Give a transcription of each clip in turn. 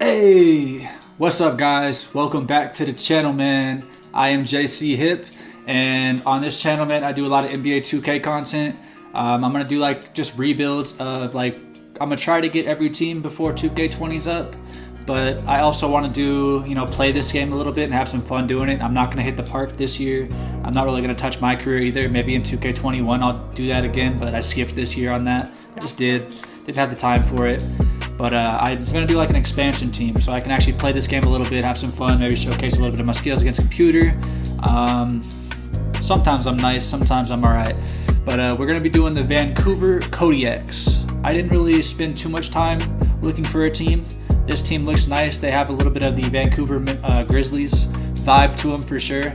Hey, what's up guys? Welcome back to the channel, man. I am JcHipp, and on this channel, man, I do a lot of NBA 2K content. I'm gonna do like just rebuilds of I'm gonna try to get every team before 2K20's up, but I also want to do, play this game a little bit and have some fun doing it. I'm not gonna hit the park this year. I'm not really gonna touch my career either. Maybe in 2K21 I'll do that again, but I skipped this year on that. I just didn't have the time for it. But I'm going to do like an expansion team so I can actually play this game a little bit, have some fun, maybe showcase a little bit of my skills against a computer. Sometimes I'm nice, sometimes I'm alright. But we're going to be doing the Vancouver Kodiaks. I didn't really spend too much time looking for a team. This team looks nice. They have a little bit of the Vancouver Grizzlies vibe to them for sure.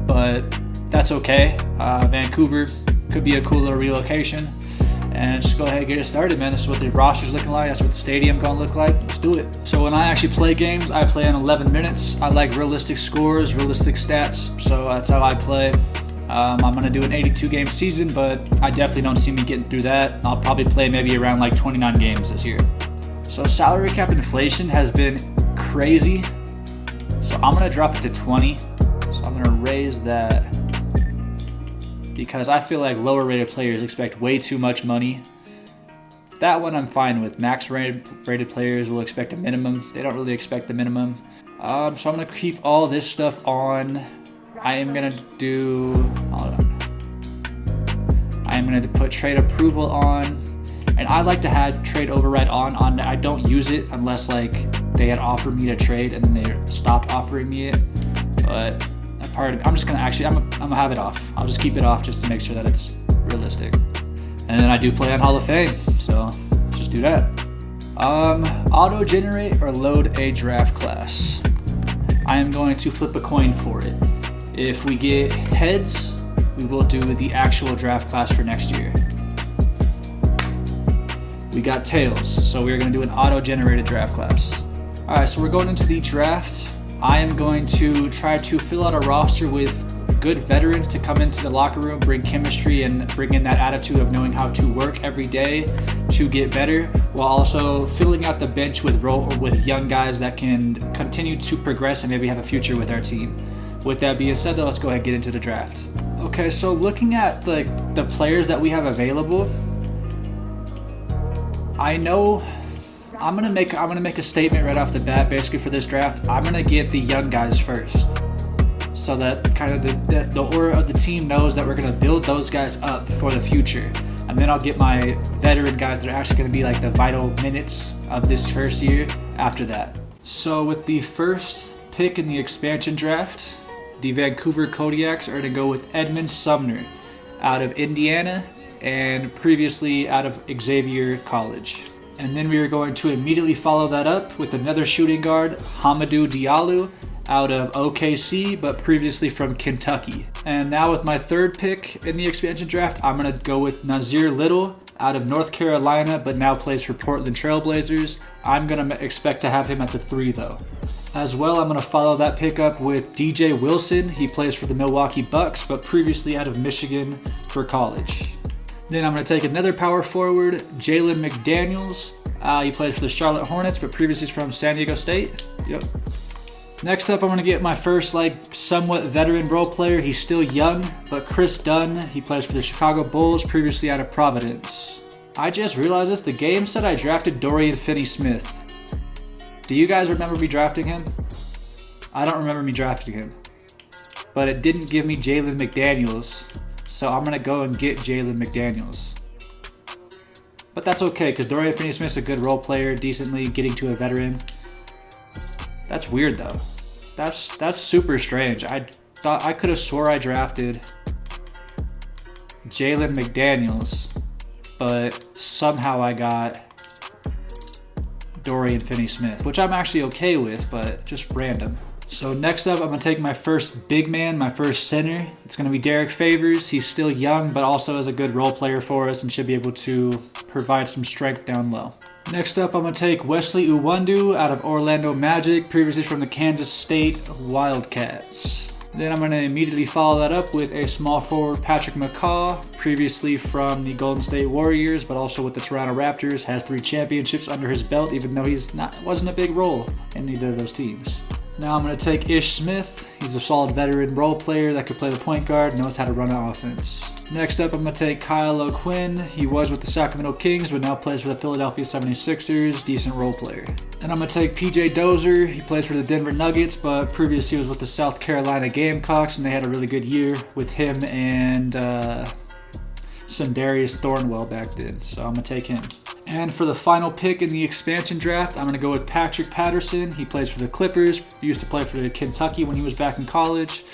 But that's okay. Vancouver could be a cool little relocation. And just go ahead and get it started, man. This is what the roster's looking like. That's what the stadium gonna look like. Let's do it. So when I actually play games, I play in 11 minutes. I like realistic scores, realistic stats. So that's how I play. I'm gonna do an 82 game season, but I definitely don't see me getting through that. I'll probably play maybe around like 29 games this year. So salary cap inflation has been crazy. So I'm gonna drop it to 20. So I'm gonna raise that, because I feel like lower rated players expect way too much money. That one I'm fine with. Max rated players will expect a minimum. They don't really expect the minimum. So I'm gonna keep all this stuff on. I am gonna put trade approval on. And I like to have trade override on. I don't use it unless they had offered me to trade and then they stopped offering me it. But I'm just gonna I'm gonna have it off. I'll just keep it off just to make sure that it's realistic. And then I do play on Hall of Fame, so let's just do that. Auto generate or load a draft class. I am going to flip a coin for it. If we get heads, we will do the actual draft class for next year. We got tails, so we're gonna do an auto generated draft class. All right, so we're going into the draft. I am going to try to fill out a roster with good veterans to come into the locker room, bring chemistry, and bring in that attitude of knowing how to work every day to get better, while also filling out the bench with young guys that can continue to progress and maybe have a future with our team. With that being said, though, let's go ahead and get into the draft. Okay, so looking at the players that we have available, I know I'm gonna make a statement right off the bat. Basically, for this draft, I'm gonna get the young guys first, so that kind of the aura of the team knows that we're gonna build those guys up for the future, and then I'll get my veteran guys that are actually gonna be like the vital minutes of this first year after that. So with the first pick in the expansion draft, the Vancouver Kodiaks are gonna go with Edmund Sumner out of Indiana and previously out of Xavier College. And then we are going to immediately follow that up with another shooting guard, Hamidou Diallo, out of OKC, but previously from Kentucky. And now with my third pick in the expansion draft, I'm going to go with Nazir Little out of North Carolina, but now plays for Portland Trailblazers. I'm going to expect to have him at the 3, though. As well, I'm going to follow that pick up with DJ Wilson. He plays for the Milwaukee Bucks, but previously out of Michigan for college. Then I'm going to take another power forward, Jalen McDaniels. He plays for the Charlotte Hornets, but previously is from San Diego State. Yep. Next up, I'm going to get my first somewhat veteran role player. He's still young, but Chris Dunn. He plays for the Chicago Bulls, previously out of Providence. I just realized this. The game said I drafted Dorian Finney-Smith. Do you guys remember me drafting him? I don't remember me drafting him. But it didn't give me Jalen McDaniels. So I'm going to go and get Jalen McDaniels. But that's okay, because Dorian Finney-Smith's a good role player, decently getting to a veteran. That's weird, though. That's super strange. I thought I could have swore I drafted Jalen McDaniels, but somehow I got Dorian Finney-Smith, which I'm actually okay with, but just random. So next up, I'm going to take my first big man, my first center. It's going to be Derek Favors. He's still young, but also is a good role player for us and should be able to provide some strength down low. Next up, I'm going to take Wesley Uwundu out of Orlando Magic, previously from the Kansas State Wildcats. Then I'm going to immediately follow that up with a small forward, Patrick McCaw, previously from the Golden State Warriors, but also with the Toronto Raptors, has 3 championships under his belt, even though wasn't a big role in either of those teams. Now I'm going to take Ish Smith. He's a solid veteran role player that could play the point guard, knows how to run an offense. Next up, I'm going to take Kyle O'Quinn. He was with the Sacramento Kings, but now plays for the Philadelphia 76ers. Decent role player. And I'm going to take PJ Dozier. He plays for the Denver Nuggets, but previously he was with the South Carolina Gamecocks, and they had a really good year with him and Sindarius Thornwell back then. So I'm going to take him. And for the final pick in the expansion draft, I'm going to go with Patrick Patterson. He plays for the Clippers. He used to play for Kentucky when he was back in college.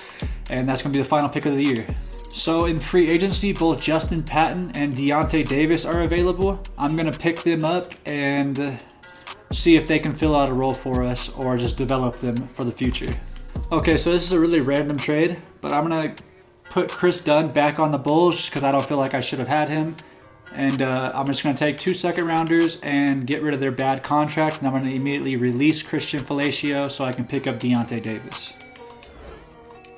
And that's going to be the final pick of the year. So in free agency, both Justin Patton and Deontay Davis are available. I'm going to pick them up and see if they can fill out a role for us or just develop them for the future. Okay, so this is a really random trade, but I'm going to put Chris Dunn back on the Bulls just because I don't feel like I should have had him. And I'm just going to take 2 second-rounders and get rid of their bad contract. And I'm going to immediately release Christian Falacio so I can pick up Deontay Davis.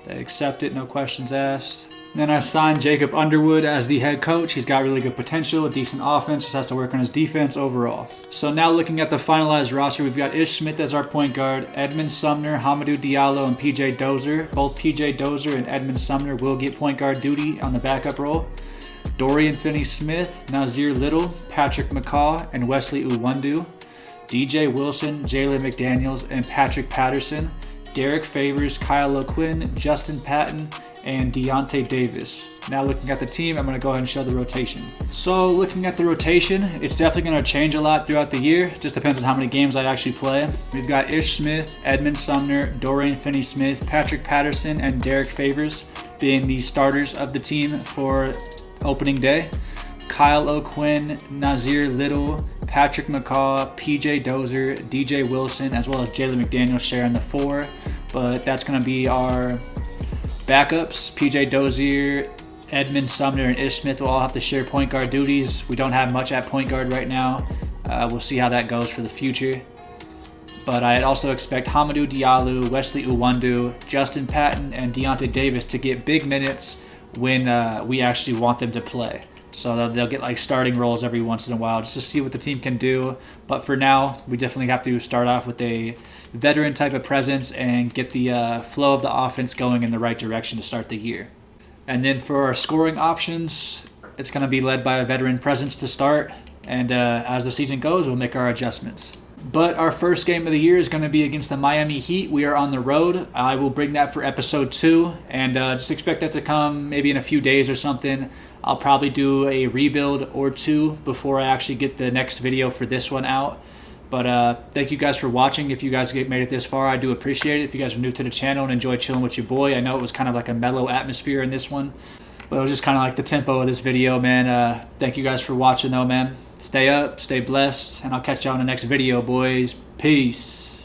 They accept it, no questions asked. Then I signed JcHipp Underwood as the head coach. He's got really good potential, a decent offense, just has to work on his defense overall. So now looking at the finalized roster, we've got Ish Smith as our point guard, Edmond Sumner, Hamidou Diallo, and PJ Dozier. Both PJ Dozier and Edmond Sumner will get point guard duty on the backup role. Dorian Finney-Smith, Nazir Little, Patrick McCaw, and Wesley Uwundu. DJ Wilson, Jalen McDaniels, and Patrick Patterson. Derek Favors, Kyle O'Quinn, Justin Patton, and Deontay Davis. Now looking at the team, I'm going to go ahead and show the rotation. So looking at the rotation, it's definitely going to change a lot throughout the year. Just depends on how many games I actually play. We've got Ish Smith, Edmond Sumner, Dorian Finney-Smith, Patrick Patterson, and Derek Favors being the starters of the team for opening day. Kyle O'Quinn, Nazir Little, Patrick McCaw, PJ Dozier, DJ Wilson, as well as Jalen McDaniels sharing the 4. But that's going to be our backups. PJ Dozier, Edmond Sumner, and Ish Smith will all have to share point guard duties. We don't have much at point guard right now. We'll see how that goes for the future. But I'd also expect Hamidou Diallo, Wesley Uwundu, Justin Patton, and Deontay Davis to get big minutes when we actually want them to play. So they'll get like starting roles every once in a while just to see what the team can do. But for now, we definitely have to start off with a veteran type of presence and get the flow of the offense going in the right direction to start the year. And then for our scoring options, it's going to be led by a veteran presence to start. And as the season goes, we'll make our adjustments. But our first game of the year is going to be against the Miami Heat. We are on the road. I will bring that for episode 2, and just expect that to come maybe in a few days or something. I'll probably do a rebuild or 2 before I actually get the next video for this one out. But thank you guys for watching. If you guys made it this far, I do appreciate it. If you guys are new to the channel and enjoy chilling with your boy, I know it was kind of like a mellow atmosphere in this one, but it was just kind of like the tempo of this video, man. Thank you guys for watching, though, man. Stay up, stay blessed, and I'll catch y'all in the next video, boys. Peace.